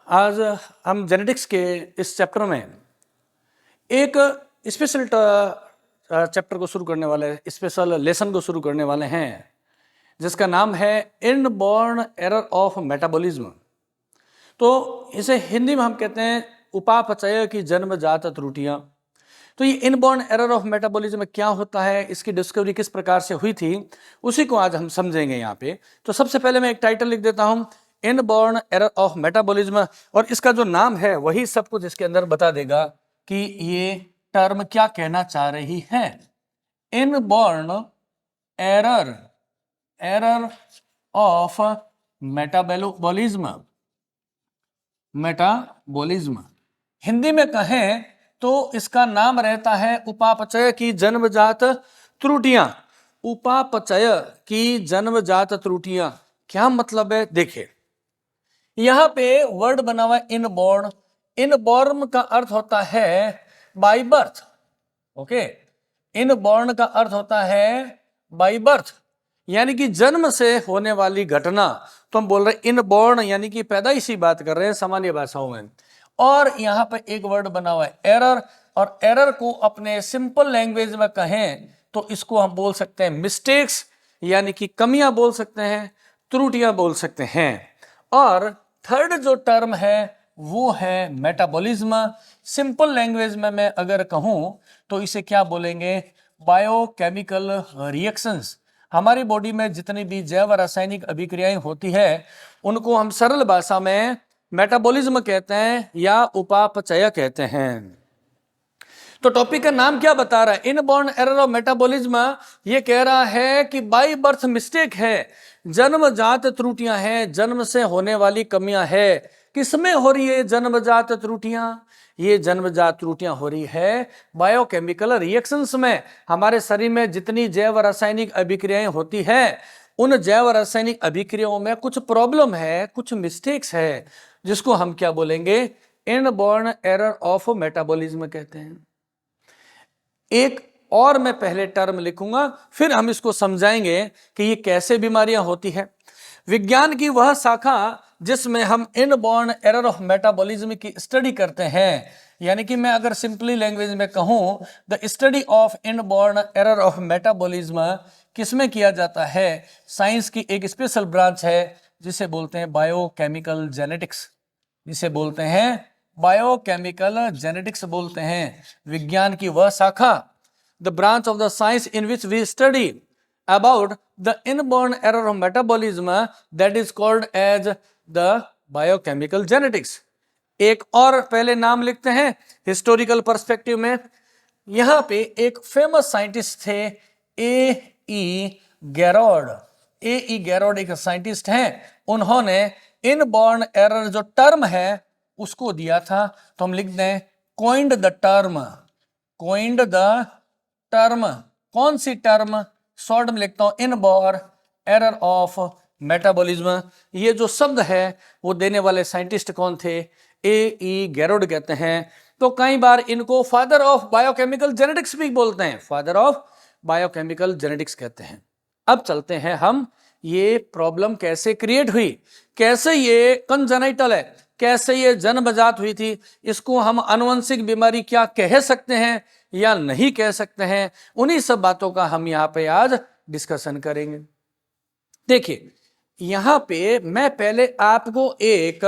आज हम जेनेटिक्स के इस चैप्टर में एक स्पेशल चैप्टर को शुरू करने वाले, स्पेशल लेसन को शुरू करने वाले हैं, जिसका नाम है इनबॉर्न एरर ऑफ मेटाबॉलिज्म। तो इसे हिंदी में हम कहते हैं उपापचय की जन्मजात त्रुटियां। तो ये इनबॉर्न एरर ऑफ मेटाबॉलिज्म क्या होता है, इसकी डिस्कवरी किस प्रकार से हुई थी, उसी को आज हम समझेंगे यहाँ पे। तो सबसे पहले मैं एक टाइटल लिख देता हूँ, इनबॉर्न एरर ऑफ मेटाबॉलिज्म, और इसका जो नाम है वही सब कुछ इसके अंदर बता देगा कि ये टर्म क्या कहना चाह रही है। Inborn error of metabolism. Hindi में कहें तो इसका नाम रहता है उपापचय की जन्मजात त्रुटियां। उपापचय की जन्मजात त्रुटियां क्या मतलब है, देखिए यहां पे वर्ड बना हुआ है इनबॉर्न। इनबॉर्न का अर्थ होता है बाय बर्थ। ओके, इनबॉर्न का अर्थ होता है बाय बर्थ, यानी कि जन्म से होने वाली घटना। तो हम बोल रहे हैं इनबॉर्न यानी कि पैदाइशी बात कर रहे हैं सामान्य भाषाओं में। और यहां पर एक वर्ड बना हुआ है एरर, और एरर को अपने सिंपल लैंग्वेज में कहें तो इसको हम बोल सकते हैं मिस्टेक्स, यानी कि कमियां बोल सकते हैं, त्रुटियां बोल सकते हैं। और थर्ड जो टर्म है वो है मेटाबॉलिज्म। सिंपल लैंग्वेज में मैं अगर कहूं तो इसे क्या बोलेंगे, बायोकेमिकल रिएक्शंस। हमारी बॉडी में जितनी भी जैव रासायनिक अभिक्रियाएं होती है उनको हम सरल भाषा में मेटाबॉलिज्म कहते हैं या उपापचय कहते हैं। तो टॉपिक का नाम क्या बता रहा है, इनबॉर्न एरर ऑफ मेटाबॉलिज्म। ये कह रहा है कि बाय बर्थ मिस्टेक है, जन्मजात त्रुटियां हैं, जन्म से होने वाली कमियां है। किसमें हो रही है जन्मजात त्रुटियां? ये जन्मजात त्रुटियां हो रही है बायोकेमिकल रिएक्शंस में। हमारे शरीर में जितनी जैव रासायनिक अभिक्रियाएं होती है उन जैव रासायनिक अभिक्रियाओं में कुछ प्रॉब्लम है, कुछ मिस्टेक्स है, जिसको हम क्या बोलेंगे, इनबॉर्न एरर ऑफ मेटाबॉलिज्म कहते हैं। एक और मैं पहले टर्म लिखूंगा, फिर हम इसको समझाएंगे कि ये कैसे बीमारियां होती है। विज्ञान की वह शाखा जिसमें हम इनबॉर्न एरर ऑफ मेटाबॉलिज्म की स्टडी करते हैं, यानी कि मैं अगर सिंपली लैंग्वेज में कहूं, the study of inborn error of metabolism किसमें किया जाता है, साइंस की एक स्पेशल ब्रांच है जिसे बोलते हैं बायोकेमिकल जेनेटिक्स। जिसे बोलते हैं बायोकेमिकल जेनेटिक्स बोलते हैं। विज्ञान की वह शाखा, the branch of the science in which we study about the inborn error of metabolism, that is called as the biochemical genetics. एक और पहले नाम लिखते हैं हिस्टोरिकल पर्सपेक्टिव में। यहां पे एक फेमस साइंटिस्ट थे ए गैरोड। गैरोड एक साइंटिस्ट हैं, उन्होंने इनबॉर्न एरर जो टर्म है उसको दिया था। तो हम लिख दें coined the term. Coined the term, कौन सी टर्म, शॉर्ट में लिखता हूं इनबॉर्न एरर ऑफ मेटाबॉलिज्म। ये जो शब्द है वो देने वाले साइंटिस्ट कौन थे, ए गैरोड कहते हैं। तो कई बार इनको फादर ऑफ बायोकेमिकल जेनेटिक्स भी बोलते हैं, फादर ऑफ बायोकेमिकल जेनेटिक्स कहते हैं। अब चलते हैं हम, ये प्रॉब्लम कैसे क्रिएट हुई, कैसे ये कंजेनिटल है, कैसे ये जन्मजात हुई थी, इसको हम आनुवंशिक बीमारी क्या कह सकते हैं या नहीं कह सकते हैं, उन्हीं सब बातों का हम यहाँ पे आज डिस्कशन करेंगे। देखिए यहां पे मैं पहले आपको एक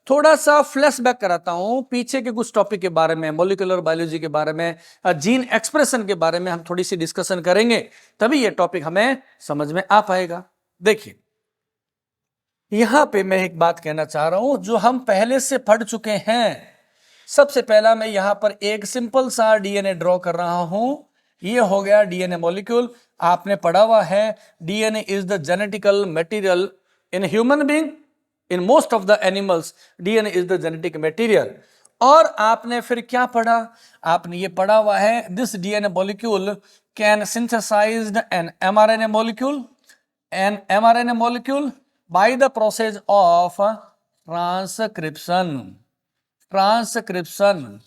थोड़ा सा फ्लैशबैक कराता हूं पीछे के कुछ टॉपिक के बारे में, मॉलिक्यूलर बायोलॉजी के बारे में, जीन एक्सप्रेशन के बारे में हम थोड़ी सी डिस्कशन करेंगे, तभी ये टॉपिक हमें समझ में आ पाएगा। देखिए यहां पे मैं एक बात कहना चाह रहा हूं जो हम पहले से पढ़ चुके हैं। सबसे पहला मैं यहां पर एक सिंपल सा डीएनए ड्रॉ कर रहा हूं। ये हो गया डीएनए मॉलिक्यूल। आपने पढ़ा हुआ है DNA is the genetical material in human being, in most of the animals DNA is the genetic material. और आपने फिर क्या पढ़ा, आपने ये पढ़ा हुआ है this DNA molecule can synthesized an mRNA molecule, an mRNA molecule by the process of transcription. Transcription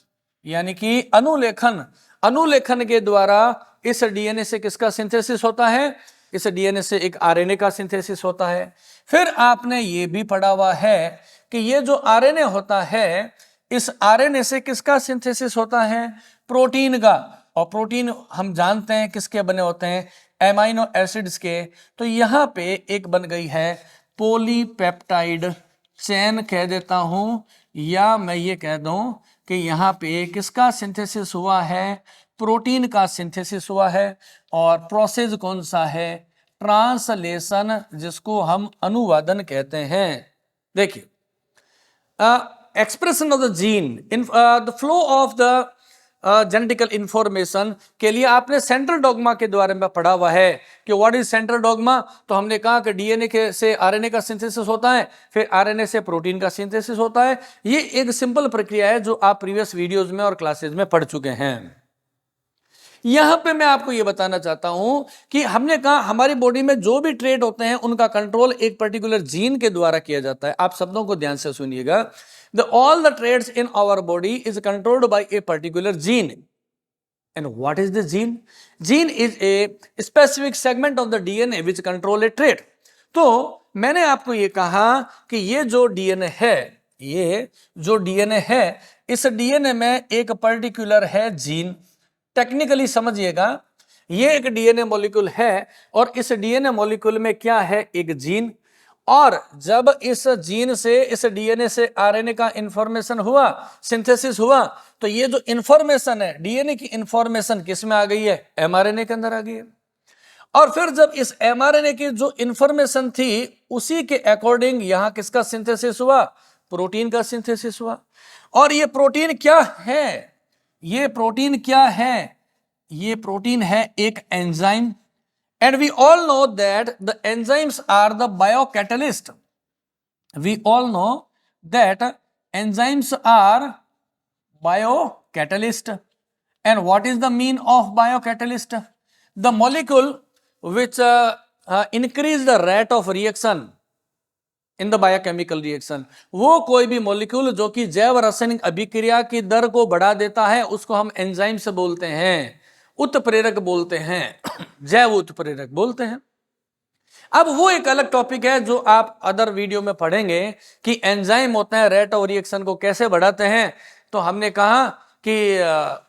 यानी कि अनुलेखन। अनुलेखन के द्वारा इस डीएनए से किसका सिंथेसिस होता है, इस डीएनए से एक आरएनए का सिंथेसिस होता है। फिर आपने ये भी पढ़ा हुआ है कि ये जो आरएनए होता है, इस आरएनए से किसका सिंथेसिस होता है? प्रोटीन का। और प्रोटीन हम जानते हैं किसके बने होते हैं? एमाइनो एसिड्स के। तो यहां पे एक बन गई है पॉलीपेप्टाइड चेन कह देता हूं, या मैं ये कह दूं कि यहां पे किसका सिंथेसिस हुआ है? प्रोटीन का सिंथेसिस हुआ है। और प्रोसेस कौन सा है? ट्रांसलेशन, जिसको हम अनुवादन कहते हैं। देखिए, expression of the gene in the flow of the genetical information के लिए आपने सेंट्रल डॉग्मा के बारे में पढ़ा हुआ है कि व्हाट इज सेंट्रल डॉग्मा। तो हमने कहा कि डीएनए के से आरएनए का सिंथेसिस होता है, फिर आरएनए से प्रोटीन का सिंथेसिस होता है। ये एक सिंपल प्रक्रिया है जो आप प्रीवियस वीडियोस में और क्लासेस में पढ़ चुके हैं। यहां पे मैं आपको यह बताना चाहता हूं कि हमने कहा हमारी बॉडी में जो भी ट्रेट होते हैं उनका कंट्रोल एक पर्टिकुलर जीन के द्वारा किया जाता है। आप शब्दों को ध्यान से सुनिएगा। all the traits in our body is controlled by a particular gene. And what is the gene? Gene is a specific segment of the DNA which control a trait. तो मैंने आपको ये कहा कि ये जो डीएनए है, ये जो डीएनए है, इस डीएनए में एक पर्टिकुलर है जीन। टेक्निकली समझिएगा, ये एक डीएनए मॉलिक्यूल है और इस डीएनए मॉलिक्यूल में क्या है? एक जीन। और जब इस जीन से, इस डीएनए से आरएनए का इंफॉर्मेशन हुआ, सिंथेसिस हुआ, तो ये जो इंफॉर्मेशन है, डीएनए की इंफॉर्मेशन किस में आ गई है? एमआरएनए के अंदर आ गई है। और फिर जब इस एमआरएनए की जो इंफॉर्मेशन थी उसी के अकॉर्डिंग यहां किसका सिंथेसिस हुआ? प्रोटीन का सिंथेसिस हुआ। और ये प्रोटीन क्या है? ये प्रोटीन क्या है? ये प्रोटीन है एक enzyme. And we all know that the enzymes are the biocatalyst. We all know that enzymes are biocatalyst. And what is the mean of biocatalyst? The molecule which increase the rate of reaction in the biochemical reaction. वो कोई भी molecule जो कि जैव रासायनिक अभिक्रिया की दर को बढ़ा देता है उसको हम एंजाइम से बोलते हैं, उत्प्रेरक बोलते हैं, जैव उत्प्रेरक बोलते हैं। अब वो एक अलग टॉपिक है जो आप अदर वीडियो में पढ़ेंगे कि एंजाइम होता है, रेट ऑफ रिएक्शन को कैसे बढ़ाते हैं। तो हमने कहा कि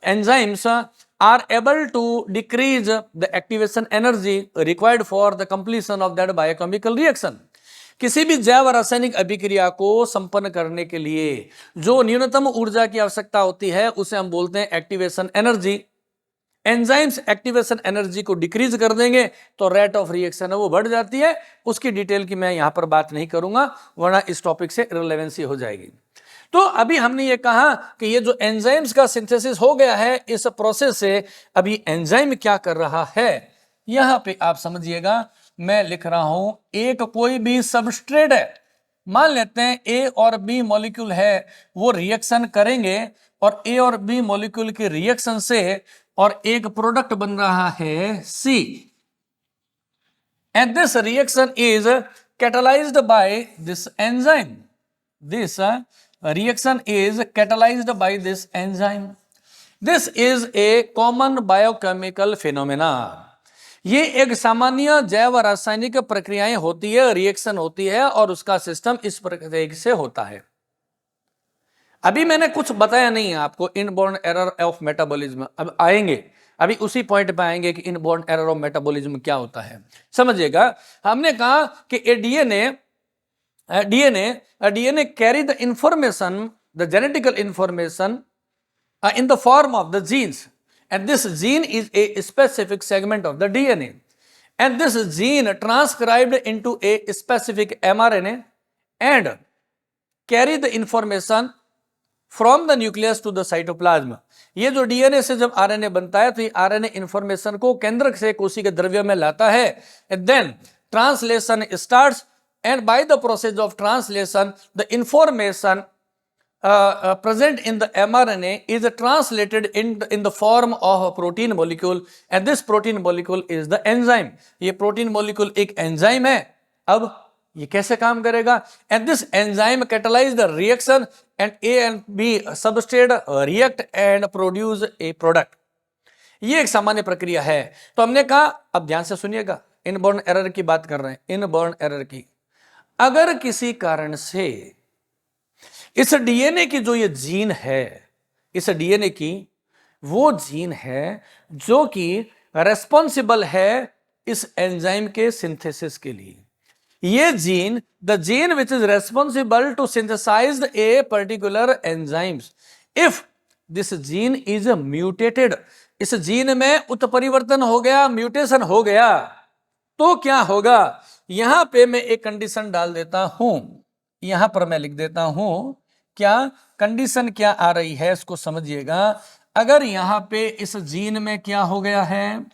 enzymes are able to decrease the activation energy required for the completion of that biochemical reaction. किसी भी जैव रासायनिक अभिक्रिया को संपन्न करने के लिए जो न्यूनतम ऊर्जा की आवश्यकता होती है उसे हम बोलते हैं activation energy. Enzymes activation energy को डिक्रीज कर देंगे तो रेट ऑफ रिएक्शन है वो बढ़ जाती है। उसकी डिटेल की मैं यहां पर बात नहीं करूंगा वरना इस टॉपिक से इररिलेवेंसी हो जाएगी। तो अभी हमने ये कहा कि ये जो एंजाइम्स का सिंथेसिस हो गया है, इस प्रोसेस से अभी एंजाइम क्या कर रहा है यहां पे आप समझिएगा। मैं लिख रहा हूं एक कोई भी सबस्ट्रेट है, मान लेते हैं ए और बी मॉलिक्यूल है, वो रिएक्शन करेंगे और ए और बी मॉलिक्यूल के रिएक्शन से और एक प्रोडक्ट बन रहा है C. And this reaction is catalysed by this enzyme. This reaction is catalyzed by this enzyme. This is a common biochemical phenomena. ये एक सामान्य जैव रासायनिक प्रक्रियाएं होती है, रिएक्शन होती है और उसका सिस्टम इस प्रकार से होता है। अभी मैंने कुछ बताया नहीं है आपको इनबॉर्न एरर ऑफ मेटाबॉलिज्म, अब आएंगे, अभी उसी पॉइंट पे आएंगे कि इनबॉर्न एरर ऑफ मेटाबॉलिज्म क्या होता है। समझिएगा, हमने कहा कि DNA carry the information, the genetical information in the form of the genes, and this gene is a specific segment of the DNA, and this gene transcribed into a specific mRNA and carry the information from the nucleus to the cytoplasm. ये जो DNA से जब RNA बनता है तो ये RNA information को केंद्रक से कोशिका द्रव्य में लाता है, and then translation starts. And by the process of translation, the information present in the mRNA is translated in the form of a protein molecule, and this protein molecule is the enzyme. ये protein molecule एक enzyme है। अब ये कैसे काम करेगा? And this enzyme catalyze the reaction, and A and B substrate react and produce a product. ये एक सामान्य प्रक्रिया है। तो हमने कहा, अब ध्यान से सुनिएगा, इनबॉर्न एरर की बात कर रहे हैं, इनबॉर्न एरर की। अगर किसी कारण से इस डीएनए की जो ये जीन है, इस डीएनए की वो जीन है जो कि रेस्पॉन्सिबल है इस एंजाइम के सिंथेसिस के लिए। ये gene, the gene which is responsible to synthesize a particular enzymes, if this gene is mutated, इस जीन में उत्परिवर्तन हो गया, म्यूटेशन हो गया, तो क्या होगा? यहां पे मैं एक कंडीशन डाल देता हूं, यहां पर मैं लिख देता हूं, क्या कंडीशन क्या आ रही है इसको समझिएगा। अगर यहां पे इस जीन में क्या हो गया है,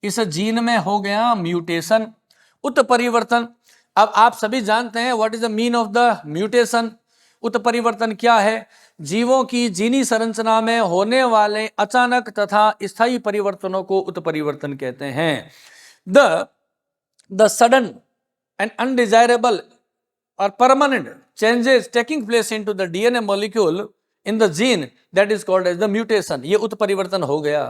इस जीन में हो गया म्यूटेशन, उत्परिवर्तन। अब आप सभी जानते हैं what is the mean of the mutation. उत्परिवर्तन क्या है? जीवों की जीनी संरचना में होने वाले अचानक तथा स्थायी परिवर्तनों को उत्परिवर्तन कहते हैं। The sudden and undesirable or permanent changes taking place into the DNA molecule in the gene that is called as the mutation, ये उत्परिवर्तन हो गया।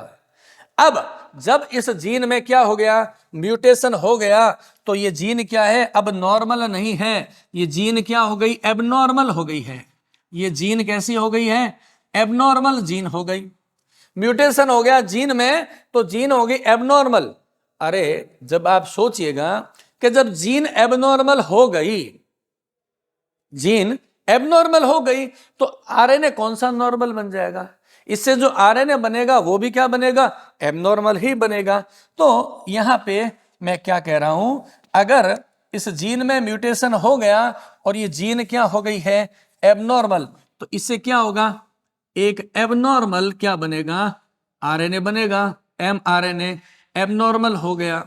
अब जब इस जीन में क्या हो गया, म्यूटेशन हो गया, तो ये जीन क्या है, अब नॉर्मल नहीं है, ये जीन क्या हो गई, एबनॉर्मल हो गई है। ये जीन कैसी हो गई है, एबनॉर्मल जीन हो गई। म्यूटेशन हो गया जीन में तो जीन हो गई एबनॉर्मल। अरे जब आप सोचिएगा कि जब जीन एबनॉर्मल हो गई, जीन एबनॉर्मल हो गई, तो आरएनए कौन सा नॉर्मल बन जाएगा? इससे जो आरएनए बनेगा वो भी क्या बनेगा, एबनॉर्मल ही बनेगा। तो यहां पे मैं क्या कह रहा हूं, अगर इस जीन में म्यूटेशन हो गया और ये जीन क्या हो गई है, एबनॉर्मल, तो इससे क्या होगा, एक एबनॉर्मल क्या बनेगा, आरएनए बनेगा, एमआरएनए एबनॉर्मल हो गया।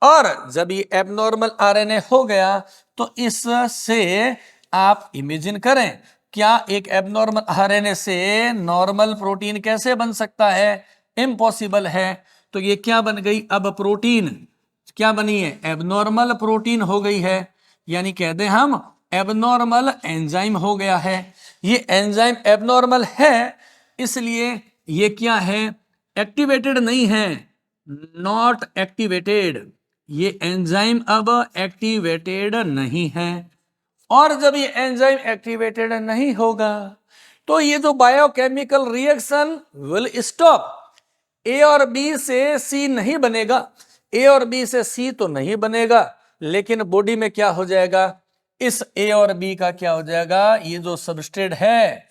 और जब ये एबनॉर्मल आरएनए हो गया तो इससे आप इमेजिन करें, क्या एक एबनॉर्मल आरएनए से नॉर्मल प्रोटीन कैसे बन सकता है? इम्पॉसिबल है। तो ये क्या बन गई, अब प्रोटीन क्या बनी है, एबनॉर्मल प्रोटीन हो गई है, यानी कह दें हम एबनॉर्मल एंजाइम हो गया है। ये एंजाइम एबनॉर्मल है, इसलिए ये क्या है, एक्टिवेटेड नहीं है, नॉट एक्टिवेटेड। ये एंजाइम अब एक्टिवेटेड नहीं है। और जब ये एंजाइम एक्टिवेटेड नहीं होगा तो ये जो बायोकेमिकल रिएक्शन विल स्टॉप। ए और बी से सी नहीं बनेगा, ए और बी से सी तो नहीं बनेगा, लेकिन बॉडी में क्या हो जाएगा, इस ए और बी का क्या हो जाएगा, ये जो सबस्ट्रेट है,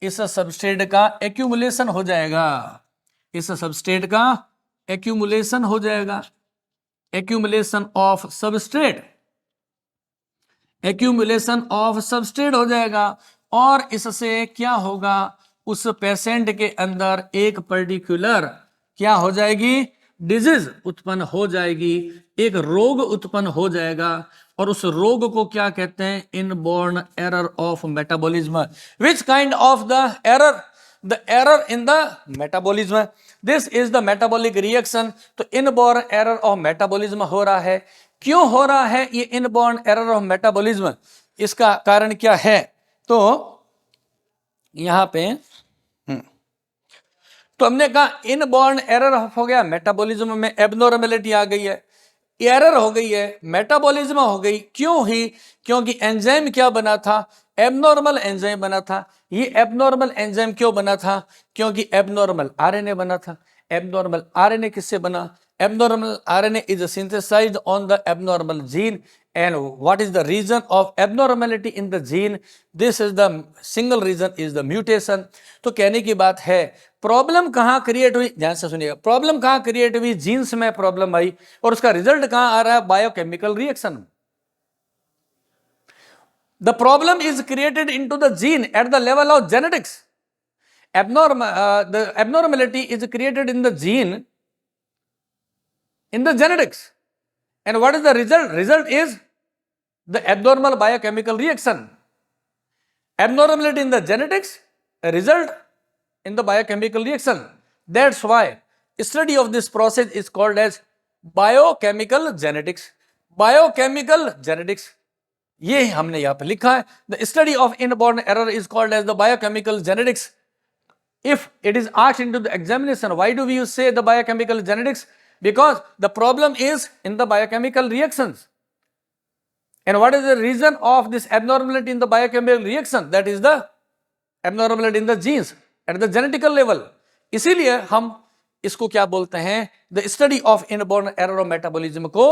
इस सबस्ट्रेट का एक्यूमुलेशन हो जाएगा, इस सबस्ट्रेट का एक्यूमुलेशन हो जाएगा, accumulation of substrate, accumulation of substrate हो जाएगा। और इससे क्या होगा, उस पेशेंट के अंदर एक पर्टिकुलर क्या हो जाएगी, डिजीज उत्पन्न हो जाएगी, एक रोग उत्पन्न हो जाएगा। और उस रोग को क्या कहते हैं, inborn error of metabolism. Which kind of the error, the error in the metabolism, this is the metabolic reaction. तो इनबॉर्न एरर ऑफ मेटाबॉलिज्म हो रहा है। क्यों हो रहा है ये इनबॉर्न एरर ऑफ मेटाबॉलिज्म, इसका कारण क्या है? तो यहां पे तो हमने कहा इनबॉर्न एरर हो गया, मेटाबॉलिज्म में एबनॉर्मेलिटी आ गई है, एरर हो गई है, मेटाबॉलिज्म हो गई। क्यों हुई? क्योंकि एंजाइम क्या बना था, एबनॉर्मल एंजाइम बना था। ये एबनॉर्मल एंजाइम क्यों बना था? क्योंकि एबनॉर्मल आरएनए बना था। एबनॉर्मल आरएनए किससे बना? Abnormal RNA is synthesized on the abnormal gene. And what is the reason of abnormality in the gene? This is the single reason is the mutation. तो कहने की बात है, प्रॉब्लम कहाँ क्रिएट हुई, ध्यान से सुनिएगा, प्रॉब्लम कहाँ क्रिएट हुई, जीन्स में प्रॉब्लम आई, और उसका रिजल्ट कहाँ आ रहा है, biochemical reaction. The problem is created into the gene at the level of genetics. The abnormality is created in the gene, in the genetics. And what is the result? Result is the abnormal biochemical reaction. Abnormality in the genetics, a result in the biochemical reaction. That's why study of this process is called as biochemical genetics. Biochemical genetics, ये हमने यहाँ पे लिखा है, the study of inborn error is called as the biochemical genetics. If it is asked into the examination, why do we say the biochemical genetics? Because the problem is in the biochemical reactions. And what is the reason of this abnormality in the biochemical reaction? That is the abnormality in the genes at the genetical level. इसीलिए हम इसको क्या बोलते हैं, the study of inborn error of metabolism को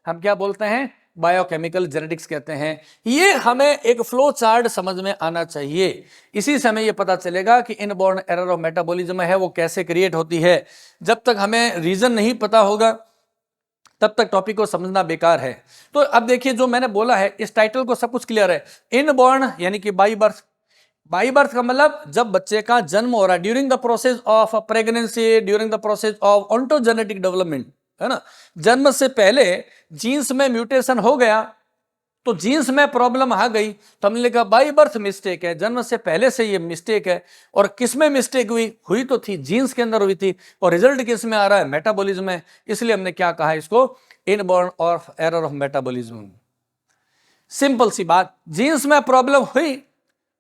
हम क्या बोलते हैं, बायोकेमिकल जेनेटिक्स कहते हैं। ये हमें एक फ्लो चार्ट समझ में आना चाहिए, इसी से हमें ये पता चलेगा कि इनबॉर्न एरर ऑफ मेटाबॉलिज्म है वो कैसे क्रिएट होती है। जब तक हमें रीजन नहीं पता होगा तब तक टॉपिक को समझना बेकार है। तो अब देखिए जो मैंने बोला है, इस टाइटल को सब कुछ क्लियर है। इनबॉर्न यानी कि बाई बर्थ, बाई बर्थ का मतलब जब बच्चे का जन्म हो रहा है, during the process of pregnancy, during the process of ontogenetic development, है ना, जन्म से पहले जीन्स में म्यूटेशन हो गया, तो जीन्स में प्रॉब्लम आ गई, तो हमने कहा बाई बर्थ मिस्टेक है, जन्म से पहले से ये मिस्टेक है। और किस में मिस्टेक हुई तो थी जीन्स के अंदर हुई थी, और रिजल्ट किस में आ रहा है, मेटाबॉलिज्म में। इसलिए हमने क्या कहा इसको, inborn of error of metabolism. Simple सी बात, जीन्स में प्रॉब्लम हुई,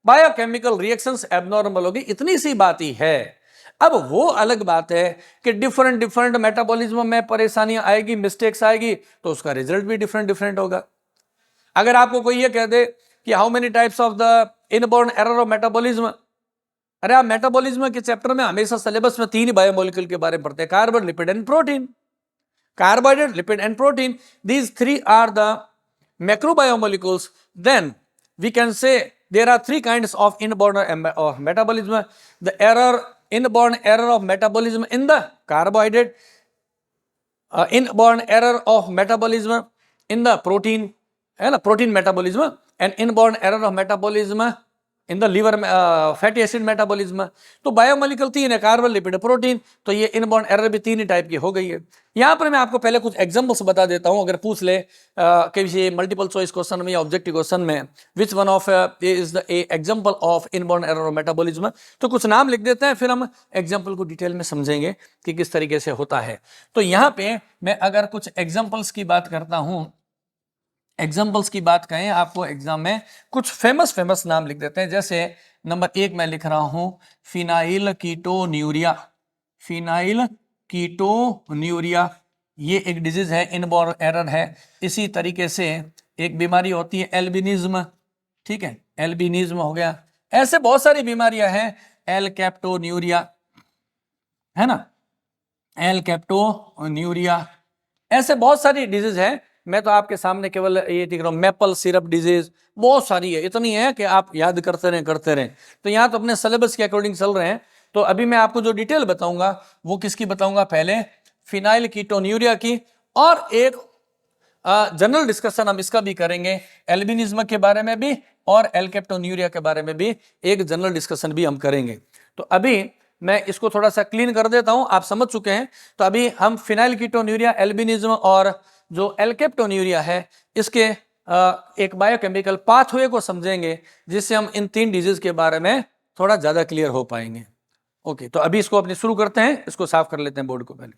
बायोकेमिकल रिएक्शंस एबनॉर्मल होगी, इतनी सी बात ही है। अब वो अलग बात है कि डिफरेंट मेटाबॉलिज्म में परेशानियां आएगी, मिस्टेक्स आएगी, तो उसका रिजल्ट भी डिफरेंट होगा। अगर आपको कोई ये कह दे कि how many types of the inborn error of metabolism, अरे आप मेटाबॉलिज्म के चैप्टर में हमेशा सिलेबस में 3 ही बायोमोलिक्यूल के बारे में पढ़ते हैं, carbon, lipid and protein. Carbohydrate, lipid and protein, these 3 are the macrobiomolecules. Then we can say there are 3 kinds of inborn metabolism. The inborn error of metabolism in the carbohydrate, inborn error of metabolism in the protein, है ना, protein metabolism, and inborn error of metabolism in the liver fatty acid metabolism. तो biomolecule 3 है, carbon, lipid, protein, तो ये inborn error भी 3 ही type की हो गई है। यहाँ पर मैं आपको पहले कुछ एग्जांपल्स बता देता हूँ, अगर पूछ ले किसी मल्टीपल चॉइस क्वेश्चन में या ऑब्जेक्टिव क्वेश्चन में, which one of is the example of inborn error of metabolism, तो कुछ नाम लिख देते हैं, फिर हम एग्जाम्पल को डिटेल में समझेंगे कि किस तरीके से होता है। तो यहाँ पे मैं अगर कुछ एग्जाम्पल्स की बात करता हूँ, एग्जाम्पल्स की बात कहें, आपको एग्जाम में कुछ फेमस नाम लिख देते हैं। जैसे नंबर 1 मैं लिख रहा हूं फिनाइल कीटोन्यूरिया। फिनाइल कीटोन्यूरिया ये एक डिजीज है, इनबॉर्न एरर है। इसी तरीके से एक बीमारी होती है एल्बिनिज्म, ठीक है, एल्बिनिज्म हो गया। ऐसे बहुत सारी बीमारियां हैं, एल कैप्टोन्यूरिया, है ना, एल कैप्टोन्यूरिया, ऐसे बहुत सारी डिजीज है। मैं तो आपके सामने केवल ये दिख रहा हूँ, मैपल सिरप डिजीज, बहुत सारी है, इतनी है कि आप याद करते रहें। तो यहाँ तो अपने सिलेबस के अकॉर्डिंग चल रहे हैं। तो अभी मैं आपको जो डिटेल बताऊंगा वो किसकी बताऊंगा, पहले फिनाइल कीटोन्यूरिया की, और एक जनरल डिस्कशन हम इसका भी करेंगे, एल्बिनिज्म के बारे में भी और एल कैप्टोन्यूरिया के बारे में भी एक जनरल डिस्कशन भी हम करेंगे। तो अभी मैं इसको थोड़ा सा क्लीन कर देता हूं, आप समझ चुके हैं। तो अभी हम फिनाइल कीटोन्यूरिया, एल्बिनिज्म और जो एल कैप्टोन्यूरिया है, इसके एक बायोकेमिकल पाथवे को समझेंगे, जिससे हम इन 3 डिजीज के बारे में थोड़ा ज्यादा क्लियर हो पाएंगे। ओके, तो अभी इसको अपने शुरू करते हैं, इसको साफ कर लेते हैं बोर्ड को पहले।